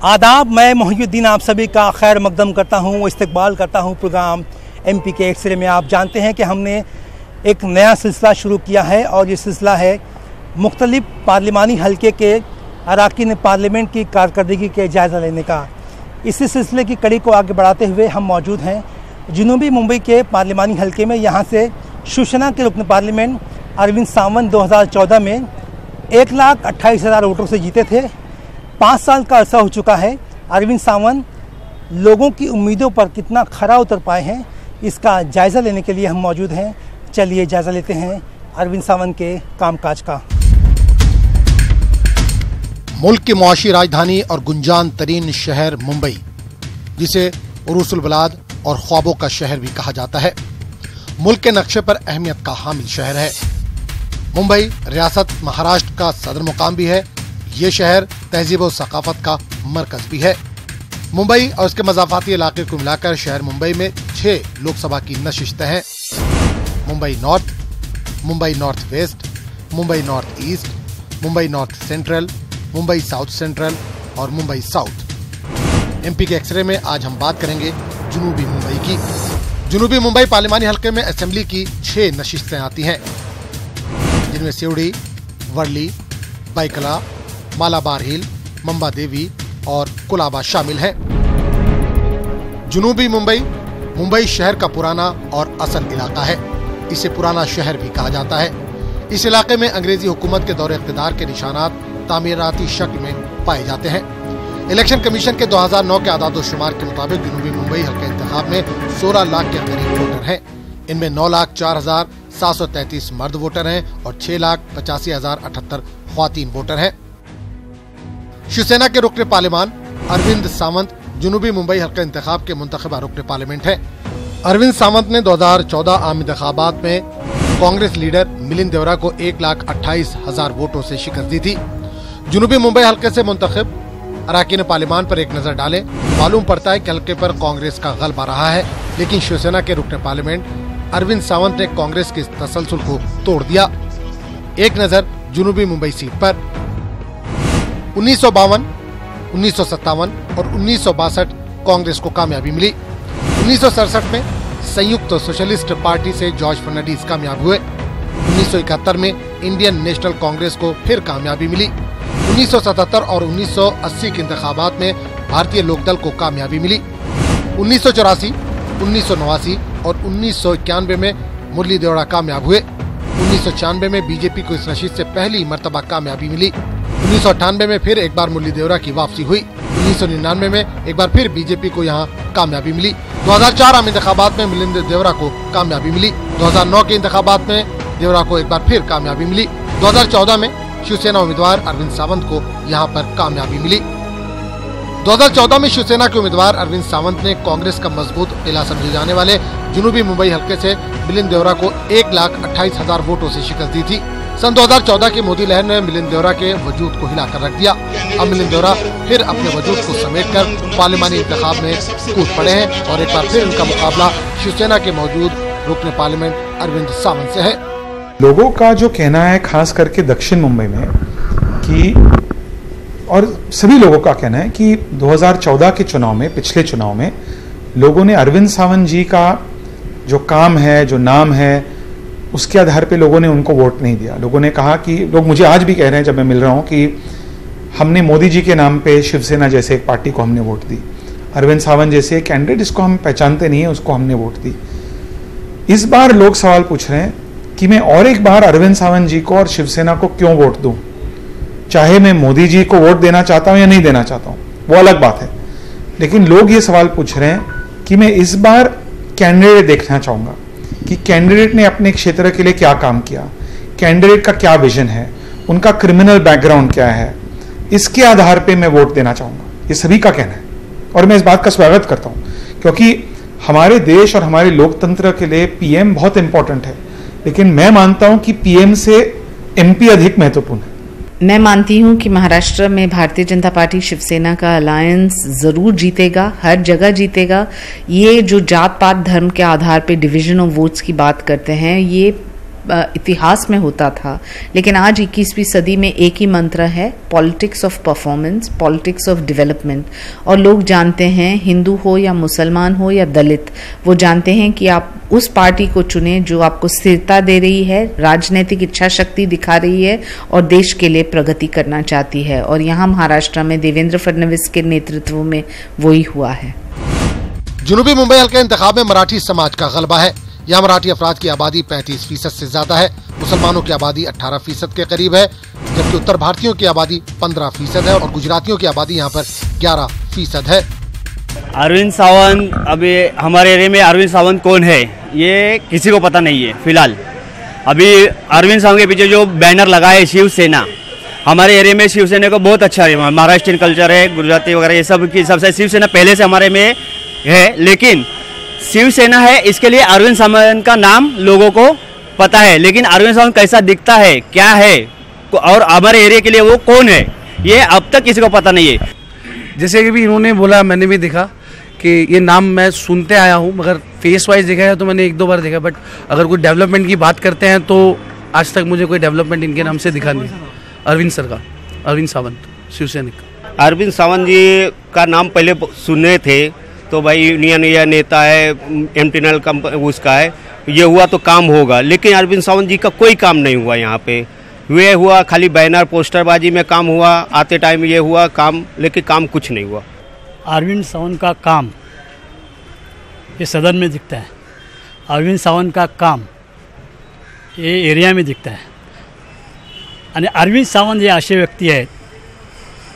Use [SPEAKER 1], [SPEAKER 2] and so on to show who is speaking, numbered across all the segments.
[SPEAKER 1] आदाब, मैं मोहिउद्दीन आप सभी का खैर मकदम करता हूँ, इस्तकबाल करता हूँ प्रोग्राम MP के एक्सरे में। आप जानते हैं कि हमने एक नया सिलसिला शुरू किया है और ये सिलसिला है मुख्तलिफ पार्लिमानी हलके के अरकान पार्लियामेंट की कारकर्दगी के जायज़ा लेने का। इसी सिलसिले की कड़ी को आगे बढ़ाते हुए हम मौजूद हैं जनूबी मुंबई के पार्लिमानी हलके में। यहाँ से शिवसेना के रुकन पार्लियामेंट अरविंद सावंत 2014 में 1,28,000 वोटों से जीते थे। 5 साल का अरसा हो चुका है। अरविंद सावंत लोगों की उम्मीदों पर कितना खरा उतर पाए हैं, इसका जायज़ा लेने के लिए हम मौजूद हैं। चलिए जायज़ा लेते हैं अरविंद सावंत के कामकाज का।
[SPEAKER 2] मुल्क की मुआशी राजधानी और गुंजान तरीन शहर मुंबई, जिसे उरूसुल बलाद और ख्वाबों का शहर भी कहा जाता है, मुल्क के नक्शे पर अहमियत का हामिल शहर है। मुंबई रियासत महाराष्ट्र का सदर मुकाम भी है। ये शहर तहजीब और सकाफत का मरकज भी है। मुंबई और उसके मज़ाफ़ाती इलाके को मिलाकर शहर मुंबई में 6 लोकसभा की नशिस्तें हैं। Mumbai north, Mumbai north west, Mumbai north east, Mumbai north central, Mumbai south central और मुंबई साउथ। MP के एक्सरे में आज हम बात करेंगे जनूबी मुंबई की। जनूबी मुंबई पार्लिमानी हल्के में असेंबली की 6 नशिस्तें आती हैं, जिनमें सिवड़ी, वर्ली, बाइकला, मालाबार हिल, मंबा देवी और कुलाबा शामिल हैं। जनूबी मुंबई मुंबई शहर का पुराना और असल इलाका है। इसे पुराना शहर भी कहा जाता है। इस इलाके में अंग्रेजी हुकूमत के दौरे इख्तिदार के निशानात तामीराती शक्ल में पाए जाते हैं। इलेक्शन कमीशन के 2009 के आदाद-ओ-शुमार के मुताबिक जनूबी मुंबई हल्के इंतखाब में 16 लाख के करीब वोटर हैं। इनमें 9,04,733 मर्द वोटर हैं और 6,85,078 ख्वातीन वोटर हैं। शिवसेना के रुकन पार्लियामान अरविंद सावंत जनूबी मुंबई हल्का इंतखाब के मुंतखबा रुकन पार्लियामेंट हैं। अरविंद सावंत ने 2014 आम इंतखाबात में कांग्रेस लीडर मिलिंद देवरा को 1,28,000 वोटों से शिकस्त दी थी। जनूबी मुंबई हल्के से मुंतखब अरकान पार्लियामान पर एक नजर डालें, मालूम पड़ता है कि हल्के पर कांग्रेस का गलबा रहा है, लेकिन शिवसेना के रुकन पार्लियामेंट अरविंद सावंत ने कांग्रेस के तसलसल को तोड़ दिया। एक नजर जनूबी मुंबई सीट पर 1952, 1957 और 1962 कांग्रेस को कामयाबी मिली। 1967 में संयुक्त सोशलिस्ट पार्टी से जॉर्ज फर्नांडीज कामयाब हुए। 1971 में इंडियन नेशनल कांग्रेस को फिर कामयाबी मिली। 1977 और 1980 के इंतखाबात में भारतीय लोकदल को कामयाबी मिली। 1984, 1989 और 1991 में मुरली देवड़ा कामयाब हुए। 1996 में बीजेपी को इस नशिस्त से पहली मर्तबा कामयाबी मिली। 1998 में फिर एक बार मुरली देवरा की वापसी हुई। 1999 में एक बार फिर बीजेपी को यहाँ कामयाबी मिली। 2004 आम इंतखाबात में मिलिंद देवरा को कामयाबी मिली। 2009 के इंतखाबात में देवरा को एक बार फिर कामयाबी मिली। 2014 में शिवसेना उम्मीदवार अरविंद सावंत को यहाँ पर कामयाबी मिली। 2014 में शिवसेना के उम्मीदवार अरविंद सावंत ने कांग्रेस का मजबूत किला समझे जाने वाले जनूबी मुंबई हल्के से मिलिंद देवरा को 1,28,000 वोटों से शिकस्त दी थी। सन 2014 की मोदी लहर ने मिलिंद देवरा के वजूद को हिलाकर रख दिया। अब मिलिंद देवरा फिर अपने वजूद को समेटकर पार्लियामानी इंतखाब में कूद पड़े हैं और एक बार फिर उनका मुकाबला शिवसेना के मौजूद रुकन पार्लियामेंट अरविंद सावंत से है।
[SPEAKER 3] लोगों का जो कहना है, खास करके दक्षिण मुंबई में, कि और सभी लोगों का कहना है कि 2014 के चुनाव में, पिछले चुनाव में, लोगों ने अरविंद सावंत जी का जो काम है, जो नाम है, उसके आधार पे लोगों ने उनको वोट नहीं दिया। लोगों ने कहा कि, लोग मुझे आज भी कह रहे हैं जब मैं मिल रहा हूं, कि हमने मोदी जी के नाम पे शिवसेना जैसे एक पार्टी को हमने वोट दी, अरविंद सावंत जैसे एक कैंडिडेट जिसको हम पहचानते नहीं है उसको हमने वोट दी। इस बार लोग सवाल पूछ रहे हैं कि मैं और एक बार अरविंद सावंत जी को और शिवसेना को क्यों वोट दूं, चाहे मैं मोदी जी को वोट देना चाहता हूं या नहीं देना चाहता हूं, वो अलग बात है। लेकिन लोग ये सवाल पूछ रहे हैं कि मैं इस बार कैंडिडेट देखना चाहूंगा कि कैंडिडेट ने अपने क्षेत्र के लिए क्या काम किया, कैंडिडेट का क्या विजन है, उनका क्रिमिनल बैकग्राउंड क्या है, इसके आधार पे मैं वोट देना चाहूंगा। ये सभी का कहना है और मैं इस बात का स्वागत करता हूं, क्योंकि हमारे देश और हमारे लोकतंत्र के लिए PM बहुत इंपॉर्टेंट है, लेकिन मैं मानता हूं कि PM से MP अधिक महत्वपूर्ण है।
[SPEAKER 4] मैं मानती हूं कि महाराष्ट्र में भारतीय जनता पार्टी शिवसेना का अलायंस जरूर जीतेगा, हर जगह जीतेगा। ये जो जात पात धर्म के आधार पे डिवीजन ऑफ वोट्स की बात करते हैं, ये इतिहास में होता था, लेकिन आज 21वीं सदी में एक ही मंत्र है, politics of performance, politics of development. और लोग जानते हैं, हिंदू हो या मुसलमान हो या दलित, वो जानते हैं कि आप उस पार्टी को चुने जो आपको स्थिरता दे रही है, राजनीतिक इच्छा शक्ति दिखा रही है और देश के लिए प्रगति करना चाहती है। और यहाँ महाराष्ट्र में देवेंद्र फडणवीस के नेतृत्व में वही हुआ है।
[SPEAKER 2] जनूबी मुंबई हल्के इंतखाब में मराठी समाज का गलबा है। यहाँ मराठी अफराद की आबादी 35% से ज्यादा है। मुसलमानों की आबादी 18% के करीब है, जबकि उत्तर भारतीयों की आबादी 15% है और गुजरातियों की आबादी यहाँ पर 11% है।
[SPEAKER 5] अरविंद सावंत, अभी हमारे एरिया में अरविंद सावंत कौन है ये किसी को पता नहीं है फिलहाल। अभी अरविंद सावंत के पीछे जो बैनर लगा है शिवसेना, हमारे एरिया में शिवसेना को बहुत अच्छा है, महाराष्ट्रियन कल्चर है, गुजराती वगैरह ये सब की सबसे शिवसेना पहले से हमारे में है। लेकिन शिवसेना है, इसके लिए अरविंद सावंत का नाम लोगों को पता है, लेकिन अरविंद सावंत कैसा दिखता है, क्या है और हमारे एरिया के लिए वो कौन है, ये अब तक किसी को पता नहीं है।
[SPEAKER 6] जैसे कि भी इन्होंने बोला, मैंने भी देखा कि ये नाम मैं सुनते आया हूँ, मगर फेस वाइज देखा है तो मैंने 1-2 बार देखा, बट अगर कोई डेवलपमेंट की बात करते हैं तो आज तक मुझे कोई डेवलपमेंट इनके नाम से दिखा नहीं। अरविंद सर का, अरविंद सावंत शिवसैनिक।
[SPEAKER 5] अरविंद सावंत जी का नाम पहले सुने थे तो भाई यूनियन या नेता है, एमटीएनएल कंपनी उसका है, ये हुआ तो काम होगा, लेकिन अरविंद सावंत जी का कोई काम नहीं हुआ यहाँ पे। ये हुआ खाली बैनर पोस्टरबाजी में काम हुआ, आते टाइम ये हुआ काम, लेकिन काम कुछ नहीं हुआ।
[SPEAKER 7] अरविंद सावंत का काम ये सदन में दिखता है, अरविंद सावंत का काम ये एरिया में दिखता है। आणि अरविंद सावंत हे असे व्यक्ती आहेत,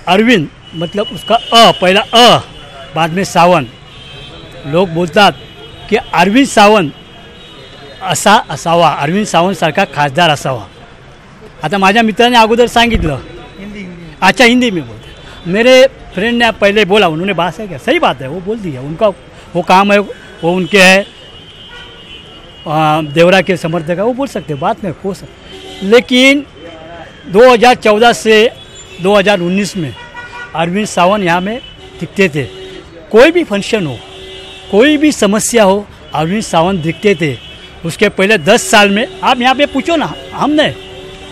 [SPEAKER 7] अरविंद मतलब उसका पहिला बाद में सावंत। लोग बोलतात की अरविंद सावंत असा असावा, अरविंद सावंत सारखा खासदार असावा। आता माझ्या मित्राने अगोदर सांगितलं, अच्छा हिंदी में बोलते, मेरे फ्रेंड ने पहले बोला, उन्होंने बात है क्या, सही बात है, वो बोल दिया, उनका वो काम है, वो उनके है, देवरा के समर्थक है, वो बोल सकते, बात में हो सकते। लेकिन 2014 से 2019 में अरविंद सावंत यहाँ में दिखते थे, कोई भी फंक्शन हो, कोई भी समस्या हो, अरविंद सावंत दिखते थे। उसके पहले 10 साल में आप यहाँ पे पूछो ना, हमने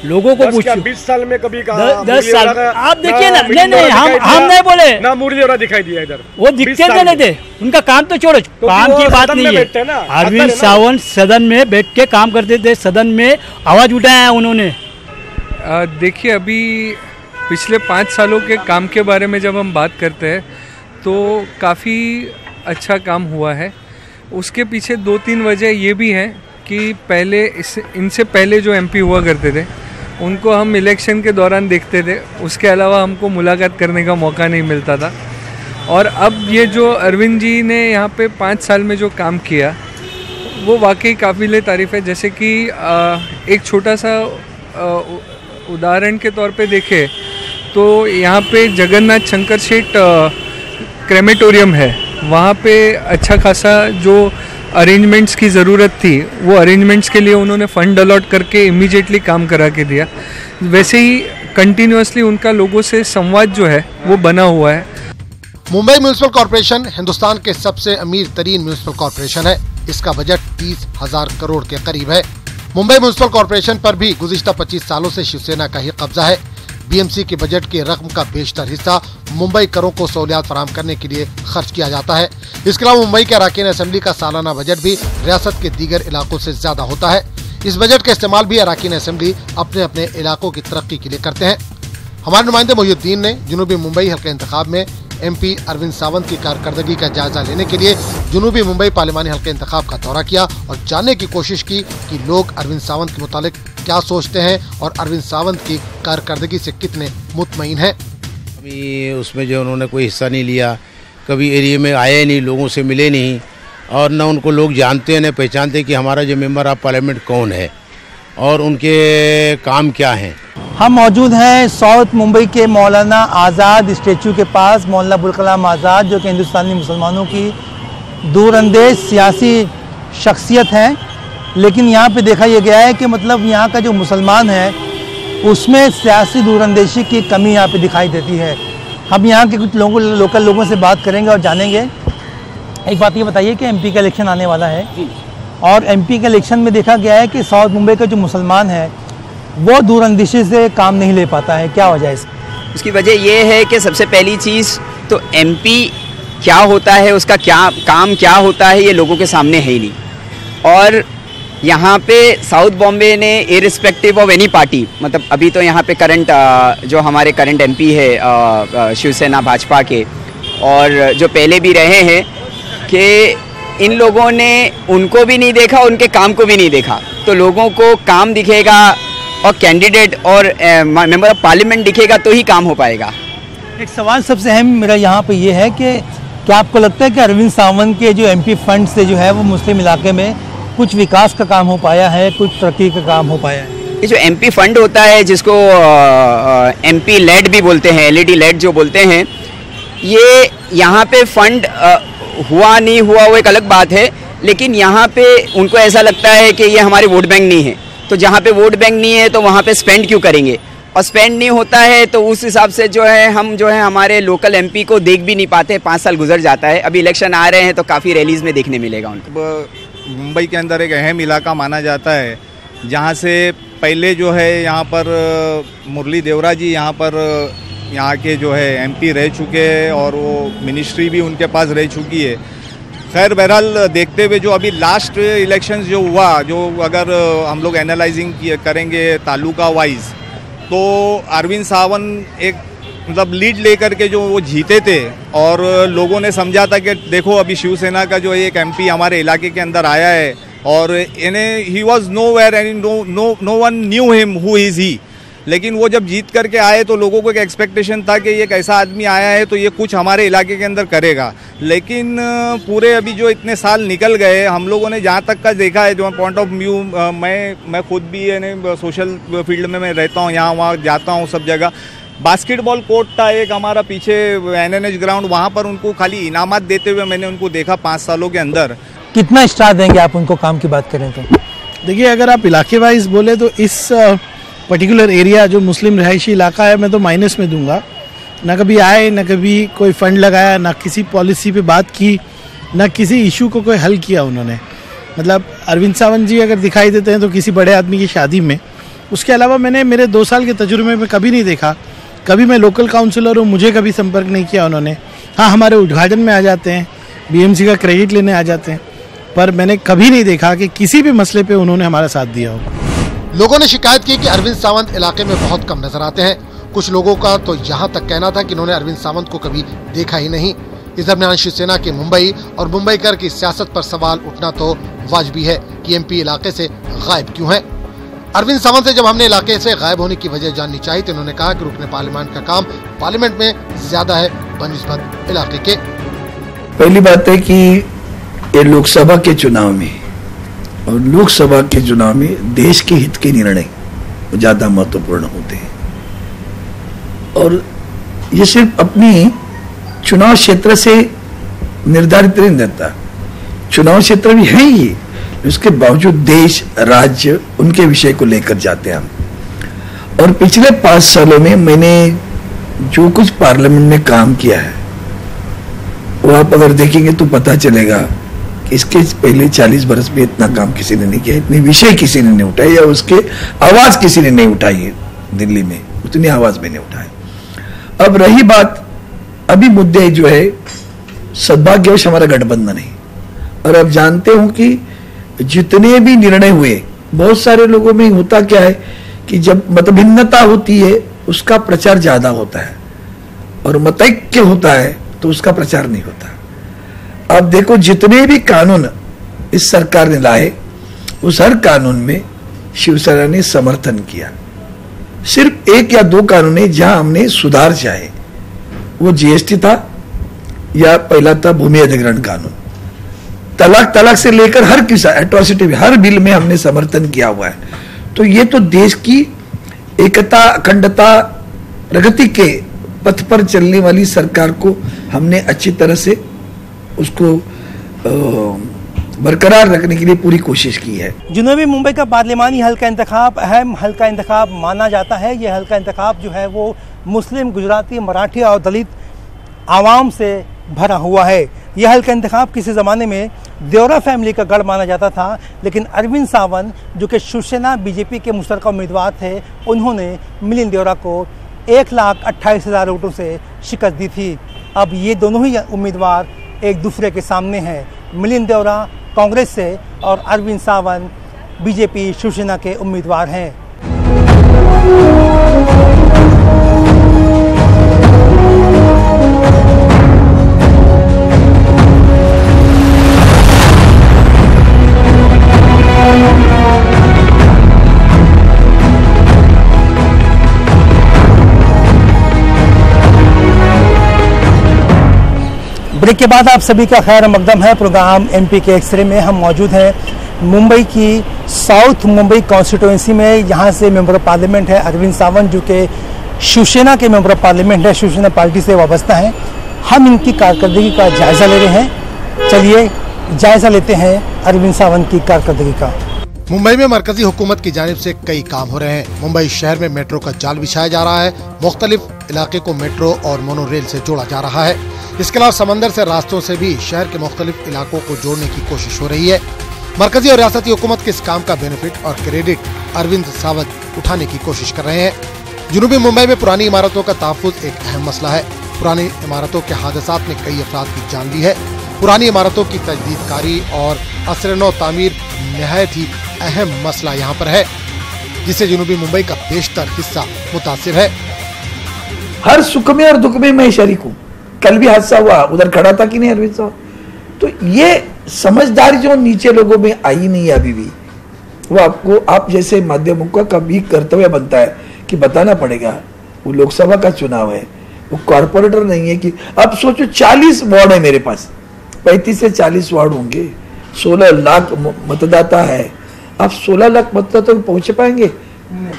[SPEAKER 7] लोगों को पूछो
[SPEAKER 8] 20 साल में कभी
[SPEAKER 7] 10 साल आप देखिए ना, नहीं हम नहीं बोले
[SPEAKER 8] ना, मुरली दिखाई दिया इधर,
[SPEAKER 7] वो दिखते थे नहीं थे, उनका काम तो छोड़ो, काम की बात नहीं है। अरविंद सावंत सदन में बैठ के काम करते थे, सदन में आवाज उठाया उन्होंने।
[SPEAKER 9] देखिए, अभी पिछले 5 सालों के काम के बारे में जब हम बात करते हैं तो काफ़ी अच्छा काम हुआ है। उसके पीछे 2-3 वजह ये भी हैं कि पहले इनसे पहले जो एमपी हुआ करते थे उनको हम इलेक्शन के दौरान देखते थे, उसके अलावा हमको मुलाकात करने का मौका नहीं मिलता था। और अब ये जो अरविंद जी ने यहाँ पे 5 साल में जो काम किया वो वाकई काबिल तारीफ़ है। जैसे कि एक छोटा सा उदाहरण के तौर पे देखें तो यहाँ पे जगन्नाथ शंकर शेठ क्रेमेटोरियम है, वहाँ पे अच्छा खासा जो अरेंजमेंट्स की ज़रूरत थी वो अरेंजमेंट्स के लिए उन्होंने फ़ंड अलॉट करके इमीडिएटली काम करा के दिया। वैसे ही कंटिन्यूअसली उनका लोगों से संवाद जो है वो बना हुआ है।
[SPEAKER 2] मुंबई म्यूनिसिपल कॉर्पोरेशन हिंदुस्तान के सबसे अमीर तरीन म्यूनिसिपल कॉर्पोरेशन है। इसका बजट 30,000 करोड़ के करीब है। मुंबई म्यूनिसिपल कॉर्पोरेशन पर भी गुज़िश्ता 25 सालों से शिवसेना का ही कब्जा है। बीएमसी के बजट की रकम का बेशतर हिस्सा मुंबई करों को सहूलियात फराहम करने के लिए खर्च किया जाता है। इसके अलावा मुंबई के अराकीन असेंबली का सालाना बजट भी रियासत के दीगर इलाकों से ज्यादा होता है। इस बजट का इस्तेमाल भी अराकीन असेंबली अपने अपने इलाकों की तरक्की के लिए करते हैं। हमारे नुमाइंदे मोहिउद्दीन ने जनूबी मुंबई हल्के इंतखाब में एमपी अरविंद सावंत की कारकर्दगी का जायजा लेने के लिए जनूबी मुंबई पार्लिमानी हल्के इंतखाब का दौरा किया और जानने की कोशिश की कि लोग अरविंद सावंत के मुतालिक क्या सोचते हैं और अरविंद सावंत की कारकर्दगी से कितने मुतमईन हैं।
[SPEAKER 10] अभी उसमें जो उन्होंने कोई हिस्सा नहीं लिया, कभी एरिया में आए नहीं, लोगों से मिले नहीं और न उनको लोग जानते हैं न पहचानते कि हमारा जो मेंबर ऑफ पार्लियामेंट कौन है और उनके काम क्या हैं।
[SPEAKER 1] हम मौजूद हैं साउथ मुंबई के मौलाना आज़ाद स्टैचू के पास। मौलाना अबुल कलाम आज़ाद जो कि हिंदुस्तानी मुसलमानों की दूरअंदेज सियासी शख्सियत हैं, लेकिन यहाँ पे देखा यह गया है कि मतलब यहाँ का जो मुसलमान है उसमें सियासी दूरअंदेशी की कमी यहाँ पे दिखाई देती है। हम यहाँ के कुछ लोकल लोगों से बात करेंगे और जानेंगे। एक बात ये बताइए कि एमपी का इलेक्शन आने वाला है और एमपी के इलेक्शन में देखा गया है कि साउथ मुंबई का जो मुसलमान है वो दूरअंदेशी से काम नहीं ले पाता है, क्या वजह है इसकी?
[SPEAKER 11] उसकी वजह ये है कि सबसे पहली चीज़ तो एमपी क्या होता है, उसका काम क्या होता है, ये लोगों के सामने है ही नहीं। और यहाँ पे साउथ बॉम्बे ने इररिस्पेक्टिव ऑफ एनी पार्टी, मतलब अभी तो यहाँ पे करंट जो हमारे करंट एमपी है शिवसेना भाजपा के, और जो पहले भी रहे हैं, कि इन लोगों ने उनको भी नहीं देखा, उनके काम को भी नहीं देखा। तो लोगों को काम दिखेगा और कैंडिडेट और मेंबर ऑफ पार्लियामेंट दिखेगा तो ही काम हो पाएगा।
[SPEAKER 1] एक सवाल सबसे अहम मेरा यहाँ पे ये है कि क्या आपको लगता है कि अरविंद सावंत के जो एमपी फंड से जो है वो मुस्लिम इलाके में कुछ विकास का काम हो पाया है, कुछ तरक्की का काम हो पाया है?
[SPEAKER 11] ये जो एमपी फंड होता है, जिसको एमपी लेड भी बोलते हैं, एलईडी लेड जो बोलते हैं, ये यहाँ पे फंड हुआ नहीं हुआ वो एक अलग बात है, लेकिन यहाँ पे उनको ऐसा लगता है कि ये हमारे वोट बैंक नहीं है। तो जहाँ पे वोट बैंक नहीं है तो वहाँ पे स्पेंड क्यों करेंगे, और स्पेंड नहीं होता है तो उस हिसाब से जो है हम जो है हमारे लोकल एमपी को देख भी नहीं पाते। 5 साल गुजर जाता है, अभी इलेक्शन आ रहे हैं तो काफ़ी रैलीज में देखने मिलेगा उनको।
[SPEAKER 12] मुंबई के अंदर एक अहम इलाका माना जाता है, जहाँ से पहले जो है यहाँ पर मुरली देवरा जी यहाँ के जो है एमपी रह चुके हैं और वो मिनिस्ट्री भी उनके पास रह चुकी है। खैर बहरहाल देखते हुए जो अभी लास्ट इलेक्शंस जो हुआ, जो अगर हम लोग एनालाइजिंग करेंगे तालुका वाइज, तो अरविंद सावंत एक मतलब लीड लेकर के जो वो जीते थे, और लोगों ने समझा था कि देखो अभी शिवसेना का जो एक एमपी हमारे इलाके के अंदर आया है, और इन्हें he was nowhere and no one knew him who is he. लेकिन वो जब जीत करके आए तो लोगों को एक एक्सपेक्टेशन था कि एक ऐसा आदमी आया है तो ये कुछ हमारे इलाके के अंदर करेगा। लेकिन पूरे अभी जो इतने साल निकल गए, हम लोगों ने जहाँ तक का देखा है, जो पॉइंट ऑफ व्यू, मैं खुद भी यानी सोशल फील्ड में मैं रहता हूँ, यहाँ वहाँ जाता हूँ सब जगह। बास्केटबॉल कोर्ट था एक हमारा पीछे NNH ग्राउंड, वहाँ पर उनको खाली इनामात देते हुए मैंने उनको देखा 5 सालों के अंदर।
[SPEAKER 1] कितना स्टार देंगे आप उनको काम की बात करें तो?
[SPEAKER 6] देखिए, अगर आप इलाके वाइज बोले तो इस पर्टिकुलर एरिया जो मुस्लिम रहायशी इलाका है, मैं तो माइनस में दूंगा। ना कभी आए, ना कभी कोई फंड लगाया, ना किसी पॉलिसी पे बात की, ना किसी इशू को कोई हल किया उन्होंने। मतलब अरविंद सावंत जी अगर दिखाई देते हैं तो किसी बड़े आदमी की शादी में, उसके अलावा मैंने मेरे 2 साल के तजुर्बे में कभी नहीं देखा। कभी मैं लोकल काउंसिलर हूँ, मुझे कभी संपर्क नहीं किया उन्होंने। हाँ, हमारे उद्घाटन में आ जाते हैं, BMC का क्रेडिट लेने आ जाते हैं, पर मैंने कभी नहीं देखा कि किसी भी मसले पे उन्होंने हमारा साथ दिया हो।
[SPEAKER 2] लोगों ने शिकायत की कि अरविंद सावंत इलाके में बहुत कम नजर आते हैं। कुछ लोगों का तो यहाँ तक कहना था कि इन्होंने अरविंद सावंत को कभी देखा ही नहीं। इस दरमियान शिवसेना के मुंबई और मुंबईकर की सियासत पर सवाल उठना तो वाजिबी है कि एमपी इलाके से गायब क्यों है। अरविंद सावंत से जब हमने इलाके से गायब होने की वजह जाननी चाहिए तो उन्होंने कहा कि रुकने पार्लियामेंट का काम पार्लियामेंट में ज्यादा है बनिस्बत इलाके के।
[SPEAKER 13] पहली बात है कि ये लोकसभा के चुनाव में, और लोकसभा के चुनाव में देश के हित के निर्णय ज्यादा महत्वपूर्ण होते हैं, और ये सिर्फ अपनी चुनाव क्षेत्र से निर्धारित नहीं रहता। चुनाव क्षेत्र भी है ही, उसके बावजूद देश, राज्य, उनके विषय को लेकर जाते हैं हम। और पिछले 5 सालों में मैंने जो कुछ पार्लियामेंट में काम किया है, वो आप अगर देखेंगे तो पता चलेगा कि इसके पहले 40 बरस में इतना काम किसी ने नहीं किया, इतने विषय किसी ने नहीं उठाए, या उसके आवाज किसी ने नहीं उठाई है। दिल्ली में उतनी आवाज में नहीं उठाए। अब रही बात अभी मुद्दे जो है, सद्भाग्यवश हमारा गठबंधन है, और अब जानते हो कि जितने भी निर्णय हुए, बहुत सारे लोगों में होता क्या है कि जब मतभिन्नता होती है उसका प्रचार ज्यादा होता है, और मतैक्य होता है तो उसका प्रचार नहीं होता। अब देखो, जितने भी कानून इस सरकार ने लाए, उस हर कानून में शिवसेना ने समर्थन किया। सिर्फ 1 या 2 कानून है जहां हमने सुधार चाहे, वो GST था, या पहला था भूमि अधिग्रहण कानून। तलाक से लेकर हर किसी एट्रोसिटी में, हर बिल में हमने समर्थन किया हुआ है। तो ये तो देश की एकता, अखंडता, प्रगति के पथ पर चलने वाली सरकार को हमने अच्छी तरह से उसको बरकरार रखने के लिए पूरी कोशिश की है।
[SPEAKER 1] जुनूबी मुंबई का पार्लिमानी हल्का इंतखाब अहम हल्का इंतखाब माना जाता है। ये हल्का इंतखाब जो है वो मुस्लिम, गुजराती, मराठी और दलित आवाम से भरा हुआ है। यह हल्का इंतखाब किसी ज़माने में देवरा फैमिली का गढ़ माना जाता था, लेकिन अरविंद सावंत जो कि शिवसेना बीजेपी के मुश्तरका उम्मीदवार थे, उन्होंने मिलिंद देवरा को 1,28,000 वोटों से शिकस्त दी थी। अब ये दोनों ही उम्मीदवार एक दूसरे के सामने हैं। मिलिंद देवरा कांग्रेस से और अरविंद सावंत बीजेपी शिवसेना के उम्मीदवार हैं। ब्रेक के बाद आप सभी का खैर मकदम है। प्रोग्राम एमपी के एक्सरे में हम मौजूद हैं मुंबई की साउथ मुंबई कॉन्स्टिट्यूंसी में। यहाँ से मेंबर ऑफ पार्लियामेंट है अरविंद सावंत, जो कि शिवसेना के मेंबर ऑफ पार्लियामेंट है, शिवसेना पार्टी से वाबस्ता हैं। हम इनकी कारकर्दगी का जायज़ा ले रहे हैं। चलिए जायज़ा लेते हैं अरविंद सावंत की कारकर्दगी का।
[SPEAKER 2] मुंबई में मरकजी हुकूमत की जानिब से कई काम हो रहे हैं। मुंबई शहर में मेट्रो का जाल बिछाया जा रहा है। मुख्तलिफ इलाके को मेट्रो और मोनो रेल से जोड़ा जा रहा है। इसके अलावा समंदर से रास्तों से भी शहर के मुख्तलिफ इलाकों को जोड़ने की कोशिश हो रही है। मरकजी और रियासती हुकूमत के इस काम का बेनिफिट और क्रेडिट अरविंद सावंत उठाने की कोशिश कर रहे हैं। जुनूबी मुंबई में पुरानी इमारतों का तहफ़्फ़ुज़ एक अहम मसला है। पुरानी इमारतों के हादसात ने कई अफराद की जान ली है। पुरानी इमारतों की तजदीदकारी और असर-ए-नौ तामीर नहायत ही अहम मसला यहाँ पर है, जिससे जुनूबी मुंबई का बेशतर हिस्सा मुतासिर है।
[SPEAKER 13] हर सुख में और दुख में मैं शरीक हूँ। कल भी हादसा हुआ, उधर खड़ा था कि नहीं अरविंद साहब? तो ये समझदारी जो नीचे लोगों में आई नहीं है अभी भी, वो आपको आप जैसे माध्यमों का कभी कर्तव्य बनता है कि बताना पड़ेगा। वो लोकसभा का चुनाव है, वो कॉर्पोरेटर नहीं है कि अब सोचो 40 वार्ड है मेरे पास, 35 से 40 वार्ड होंगे, 16 लाख मतदाता है। आप 16 लाख मतदाता तक पहुंच पाएंगे?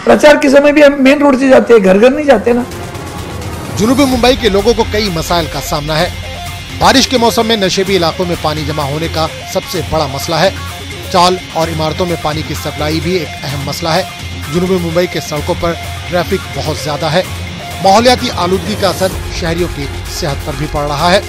[SPEAKER 13] प्रचार के समय भी हम मेन रोड से जाते हैं, घर घर नहीं जाते ना।
[SPEAKER 2] जुनूबी मुंबई के लोगों को कई मसाइल का सामना है। बारिश के मौसम में नशेबी इलाकों में पानी जमा होने का सबसे बड़ा मसला है। चाल और इमारतों में पानी की सप्लाई भी एक अहम मसला है। जुनूबी मुंबई के सड़कों पर ट्रैफिक बहुत ज्यादा है। माहौलियाती आलूदगी का असर शहरियों की सेहत पर भी पड़ रहा है।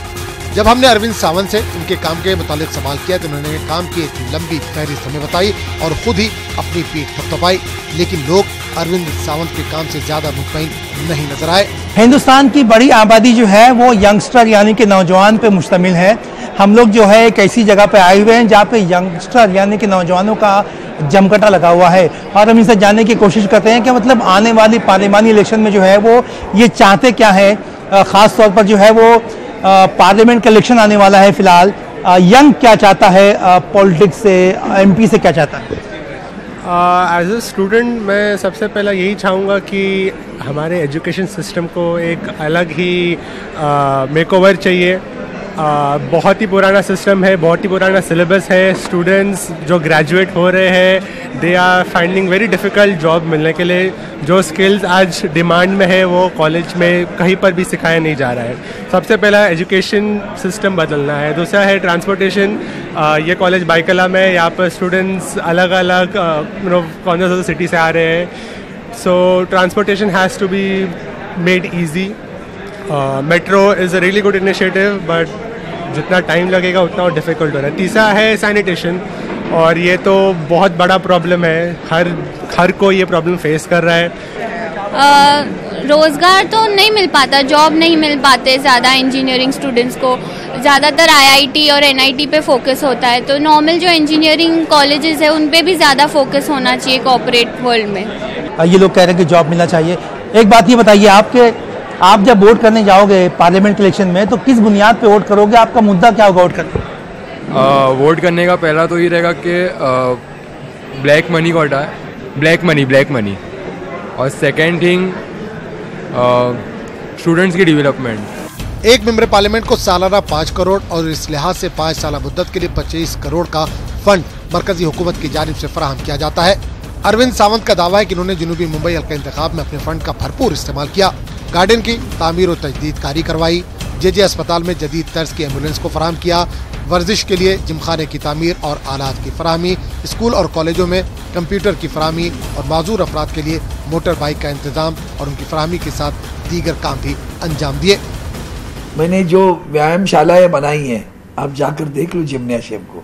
[SPEAKER 2] जब हमने अरविंद सावंत से उनके काम के मुतालिक सवाल किया तो उन्होंने काम की एक लंबी फहरिस्त हमें बताई और खुद ही अपनी पीठ थपथपाई, लेकिन लोग अरविंद सावंत के काम से ज्यादा मुतमईन नहीं नजर आए।
[SPEAKER 1] हिंदुस्तान की बड़ी आबादी जो है वो यंगस्टर यानी कि नौजवान पे मुश्तमिल है। हम लोग जो है एक ऐसी जगह पे आए हुए हैं जहाँ पे यंगस्टर यानी कि नौजवानों का जमकटा लगा हुआ है, और हम इनसे जानने की कोशिश करते हैं कि मतलब आने वाली पार्लियामानी इलेक्शन में जो है वो ये चाहते क्या है। ख़ास तौर पर जो है वो पार्लियामेंट का इलेक्शन आने वाला है। फिलहाल यंग क्या चाहता है पॉलिटिक्स से, एमपी से क्या चाहता है?
[SPEAKER 14] एज ए स्टूडेंट मैं सबसे पहला यही चाहूँगा कि हमारे एजुकेशन सिस्टम को एक अलग ही मेकओवर चाहिए। बहुत ही पुराना सिस्टम है, बहुत ही पुराना सिलेबस है। स्टूडेंट्स जो ग्रेजुएट हो रहे हैं they are finding very difficult job मिलने के लिए। जो स्किल्स आज डिमांड में है वो कॉलेज में कहीं पर भी सिखाया नहीं जा रहा है। सबसे पहला एजुकेशन सिस्टम बदलना है। दूसरा है ट्रांसपोर्टेशन। ये कॉलेज बाइकला में, यहाँ पर स्टूडेंट्स अलग अलग कॉर्नर्स ऑफ द सिटी से आ रहे हैं। So transportation has to be made easy. Metro is a really good initiative, but जितना टाइम लगेगा उतना और डिफ़िकल्ट हो रहा है। तीसरा है सैनिटेशन, और ये तो बहुत बड़ा प्रॉब्लम है। हर कोई ये प्रॉब्लम फेस कर रहा है।
[SPEAKER 15] रोज़गार तो नहीं मिल पाता, जॉब नहीं मिल पाते ज़्यादा इंजीनियरिंग स्टूडेंट्स को। ज़्यादातर आईआईटी और एनआईटी पे फोकस होता है, तो नॉर्मल जो इंजीनियरिंग कॉलेजेस है उन पे भी ज़्यादा फोकस होना चाहिए कॉर्पोरेट वर्ल्ड में।
[SPEAKER 1] ये लोग कह रहे हैं कि जॉब मिलना चाहिए। एक बात ये बताइए, आप जब वोट करने जाओगे पार्लियामेंट के इलेक्शन में तो किस बुनियाद पे वोट करोगे? आपका मुद्दा क्या होगा वोट करने?
[SPEAKER 16] वोट करने का पहला तो ये रहेगा कि ब्लैक मनी को हटाए, ब्लैक मनी। और सेकेंड थिंग स्टूडेंट्स की डेवलपमेंट।
[SPEAKER 2] एक मेंबर पार्लियामेंट को सालाना 5 करोड़ और इस लिहाज से 5 साल मुद्दत के लिए 25 करोड़ का फंड मरकजी हुकूमत की जानिब से फराहम किया जाता है। अरविंद सावंत का दावा है कि उन्होंने जुनूबी मुंबई हल्का इंतखाब में अपने फंड का भरपूर इस्तेमाल किया। गार्डन की तामीर और तजदीदकारी करवाई, जेजे अस्पताल में जदीद तर्ज की एम्बुलेंस को फराहम किया, वर्जिश के लिए जिमखाने की तामीर और आलात की फराहमी, स्कूल और कॉलेजों में कंप्यूटर की फराहमी और माजूर अफराद के लिए मोटर बाइक का इंतजाम और उनकी फराहमी के साथ दीगर काम भी अंजाम दिए।
[SPEAKER 13] मैंने जो व्यायामशालाएं बनाई हैं, आप जाकर देख लो जिम्नाशियम को,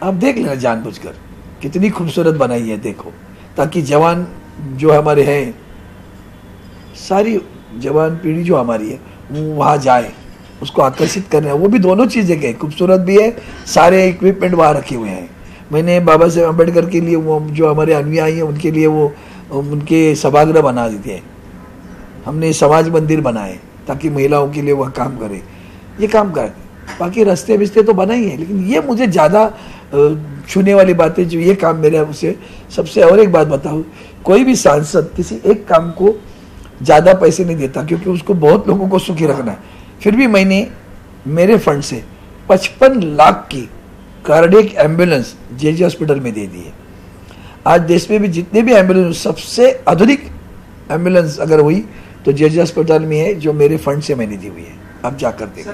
[SPEAKER 13] आप देख लेना जानबूझकर, कितनी खूबसूरत बनाई है देखो, ताकि जवान जो हमारे हैं, सारी जवान पीढ़ी जो हमारी है वो वहाँ जाए, उसको आकर्षित करना। वो भी दोनों चीज़ें गए, खूबसूरत भी है, सारे इक्विपमेंट वहाँ रखे हुए हैं। मैंने बाबा साहेब अम्बेडकर के लिए, वो जो हमारे अनुयायी हैं उनके लिए वो उनके सभागृह बना देते हैं। हमने समाज मंदिर बनाए ताकि महिलाओं के लिए वह काम करे, ये काम कर। बाकी रास्ते बिस्ते तो बना ही है, लेकिन ये मुझे ज़्यादा छूने वाली बातें जो ये काम मेरा उसे सबसे। और एक बात बताऊँ, कोई भी सांसद किसी एक काम को ज़्यादा पैसे नहीं देता, क्योंकि उसको बहुत लोगों को सुखी रखना है। फिर भी मैंने मेरे फंड से 55 लाख की कार्डियक एम्बुलेंस जेजे हॉस्पिटल में दे दी है। आज देश में भी जितने भी एम्बुलेंस, सबसे आधुनिक एम्बुलेंस अगर हुई तो जेजे अस्पताल में है, जो मेरे फंड से मैंने दी हुई है। अब जाकर देखें।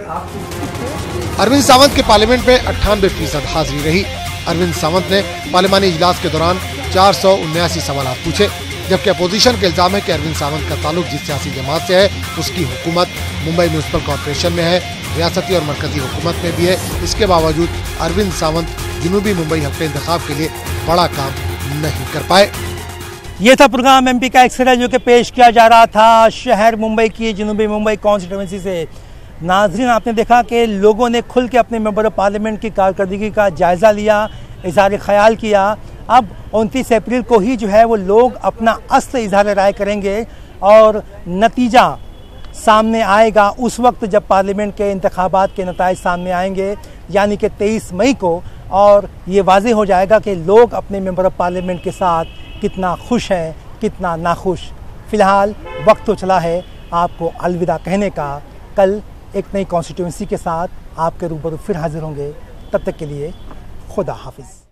[SPEAKER 2] अरविंद सावंत के पार्लियामेंट में 98% हाजिरी रही। अरविंद सावंत ने पार्लिमानी इजलास के दौरान 479 सवाल पूछे, जबकि अपोजिशन का इल्जाम है कि अरविंद सावंत का ताल्लुक जिस सियासी जमात से है उसकी हुकूमत मुंबई म्यूनिसिपल कॉर्पोरेशन में है, रियासती और मरकजी हुकूमत में भी है। इसके बावजूद अरविंद सावंत जनूबी मुंबई हल्के इंतखाब के लिए बड़ा काम नहीं कर पाए।
[SPEAKER 1] ये था प्रोग्राम एमपी का एक्सरे, जो कि पेश किया जा रहा था शहर मुंबई की जनूबी मुंबई कॉन्स्टिट्यूंसी से। नाजरीन, आपने देखा कि लोगों ने खुल के अपने मेंबर ऑफ पार्लियामेंट की कारकर्दगी का जायज़ा लिया, इज़हार ख्याल किया। अब 29 अप्रैल को ही जो है वो लोग अपना असली इज़हार राय करेंगे और नतीजा सामने आएगा उस वक्त जब पार्लियामेंट के इंतखाबात के नताइज सामने आएंगे, यानी कि 23 मई को। और ये वाज़ेह हो जाएगा कि लोग अपने मेंबर ऑफ पार्लियामेंट के साथ कितना खुश हैं, कितना नाखुश। फ़िलहाल वक्त तो चला है आपको अलविदा कहने का। कल एक नई कॉन्स्टिट्यूंसी के साथ आपके रूबरू फिर हाजिर होंगे। तब तक के लिए खुदा हाफिज़।